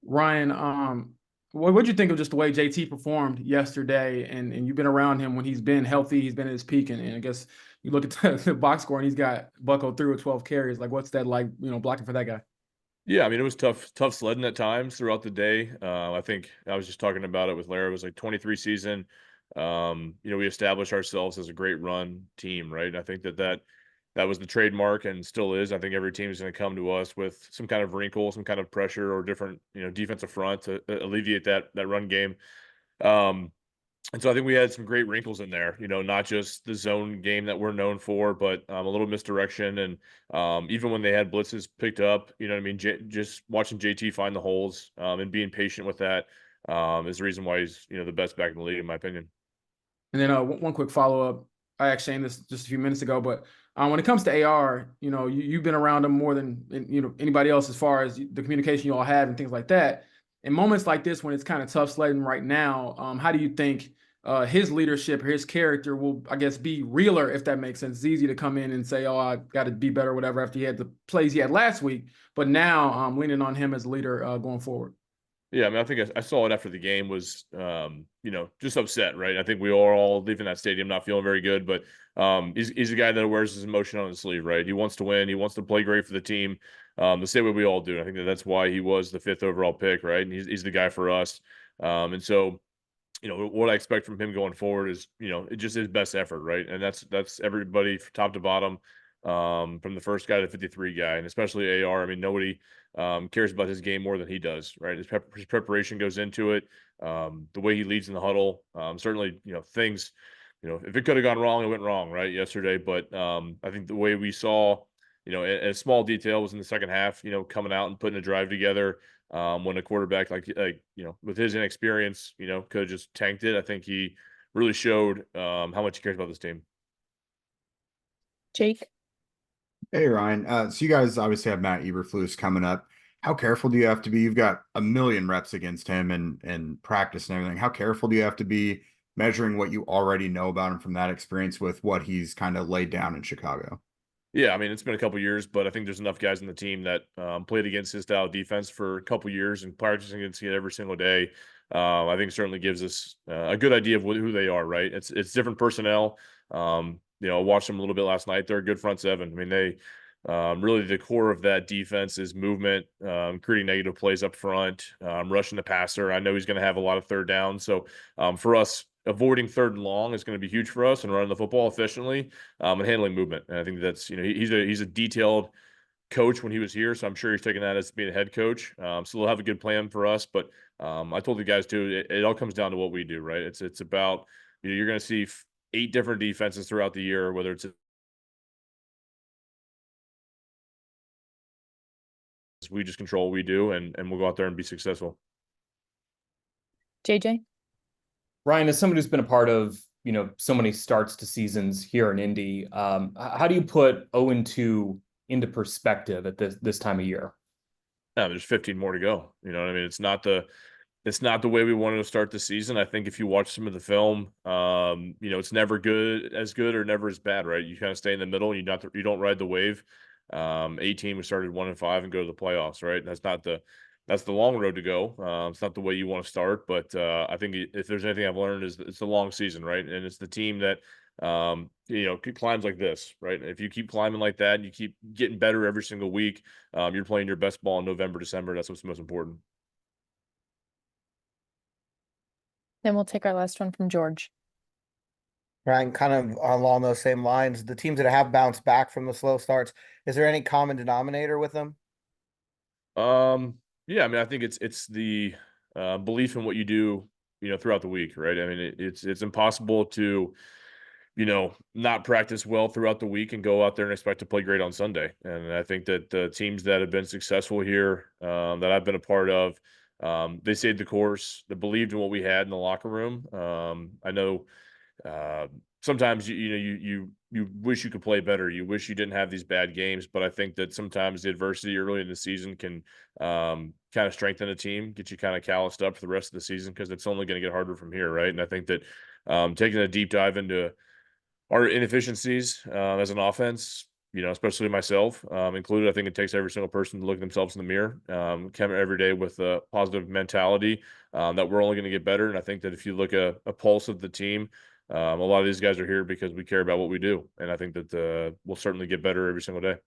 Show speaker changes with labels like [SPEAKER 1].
[SPEAKER 1] Ryan, what'd you think of just the way JT performed yesterday? And you've been around him when he's been healthy, he's been at his peak, and I guess you look at the box score and he's got Bucko through with 12 carries. Like, what's that like? Blocking for that guy.
[SPEAKER 2] Yeah, I mean, it was tough sledding at times throughout the day. I think I was just talking about it with Larry. It was like 23 season. We established ourselves as a great run team, right? And I think that was the trademark and still is. I think every team is going to come to us with some kind of wrinkle, some kind of pressure or different, defensive front to alleviate that run game. Um, and so I think we had some great wrinkles in there, not just the zone game that we're known for, but a little misdirection. And even when they had blitzes picked up, you know what I mean? Just watching JT find the holes and being patient with that is the reason why he's, the best back in the league, in my opinion.
[SPEAKER 1] And then one quick follow up. I actually saying this just a few minutes ago, but when it comes to AR, you've been around him more than anybody else as far as the communication you all have and things like that. In moments like this, when it's kind of tough sledding right now, how do you think his leadership or his character will, I guess, be realer, if that makes sense? It's easy to come in and say, "Oh, I got to be better," or whatever, after he had the plays he had last week. But now, leaning on him as a leader going forward.
[SPEAKER 2] Yeah, I mean, I think I saw it after the game was, just upset, right? I think we are all leaving that stadium not feeling very good, but he's a guy that wears his emotion on his sleeve, right? He wants to win. He wants to play great for the team, the same way we all do. I think that's why he was the 5th overall pick, right? And he's the guy for us. And so, what I expect from him going forward is, it just his best effort, right? And that's everybody from top to bottom, from the first guy to the 53 guy, and especially AR. I mean, nobody cares about his game more than he does, right? His preparation goes into it. The way he leads in the huddle, certainly, things, if it could have gone wrong, it went wrong, right, yesterday. But I think the way we saw, a small detail was in the second half, coming out and putting a drive together. When a quarterback with his inexperience, could have just tanked it. I think he really showed how much he cares about this team.
[SPEAKER 3] Jake?
[SPEAKER 4] Hey Ryan, so you guys obviously have Matt Eberflus coming up. How careful do you have to be? You've got a million reps against him and practice and everything. How careful do you have to be measuring what you already know about him from that experience with what he's kind of laid down in Chicago?
[SPEAKER 2] Yeah, I mean, it's been a couple years, but I think there's enough guys in the team that played against his style of defense for a couple years and practicing against it every single day. I think certainly gives us a good idea of who they are, right? It's different personnel. I watched them a little bit last night. They're a good front seven. I mean, they really the core of that defense is movement, creating negative plays up front, rushing the passer. I know he's going to have a lot of third down. So for us, avoiding third and long is going to be huge for us and running the football efficiently and handling movement. And I think that's, he's a detailed coach when he was here. So I'm sure he's taking that as being a head coach. So they'll have a good plan for us. But I told the guys too, it all comes down to what we do, right? It's about, you're going to see 8 different defenses throughout the year, whether it's we just control what we do and we'll go out there and be successful.
[SPEAKER 3] JJ?
[SPEAKER 5] Ryan, as somebody who's been a part of, so many starts to seasons here in Indy, how do you put 0-2 into perspective at this time of year?
[SPEAKER 2] Yeah, there's 15 more to go. You know what I mean? It's not the way we wanted to start the season. I think if you watch some of the film, it's never good or never as bad, right? You kind of stay in the middle. You don't ride the wave. 18 we started 1-5 and go to the playoffs, right? That's the long road to go. It's not the way you want to start, but I think if there's anything I've learned is it's a long season, right? And it's the team that climbs like this, right? If you keep climbing like that and you keep getting better every single week, you're playing your best ball in November, December. That's what's most important.
[SPEAKER 3] Then we'll take our last one from George.
[SPEAKER 6] Ryan, kind of along those same lines, the teams that have bounced back from the slow starts, is there any common denominator with them?
[SPEAKER 2] Yeah, I mean, I think it's the belief in what you do, throughout the week, right? I mean, it's impossible to, not practice well throughout the week and go out there and expect to play great on Sunday. And I think that the teams that have been successful here, that I've been a part of, they stayed the course. They believed in what we had in the locker room. I know sometimes you wish you could play better. You wish you didn't have these bad games, but I think that sometimes the adversity early in the season can kind of strengthen a team, get you kind of calloused up for the rest of the season because it's only going to get harder from here, right? And I think that taking a deep dive into our inefficiencies as an offense, you know, especially myself, included. I think it takes every single person to look at themselves in the mirror, come every day with a positive mentality, that we're only going to get better. And I think that if you look at a pulse of the team, a lot of these guys are here because we care about what we do. And I think that we'll certainly get better every single day.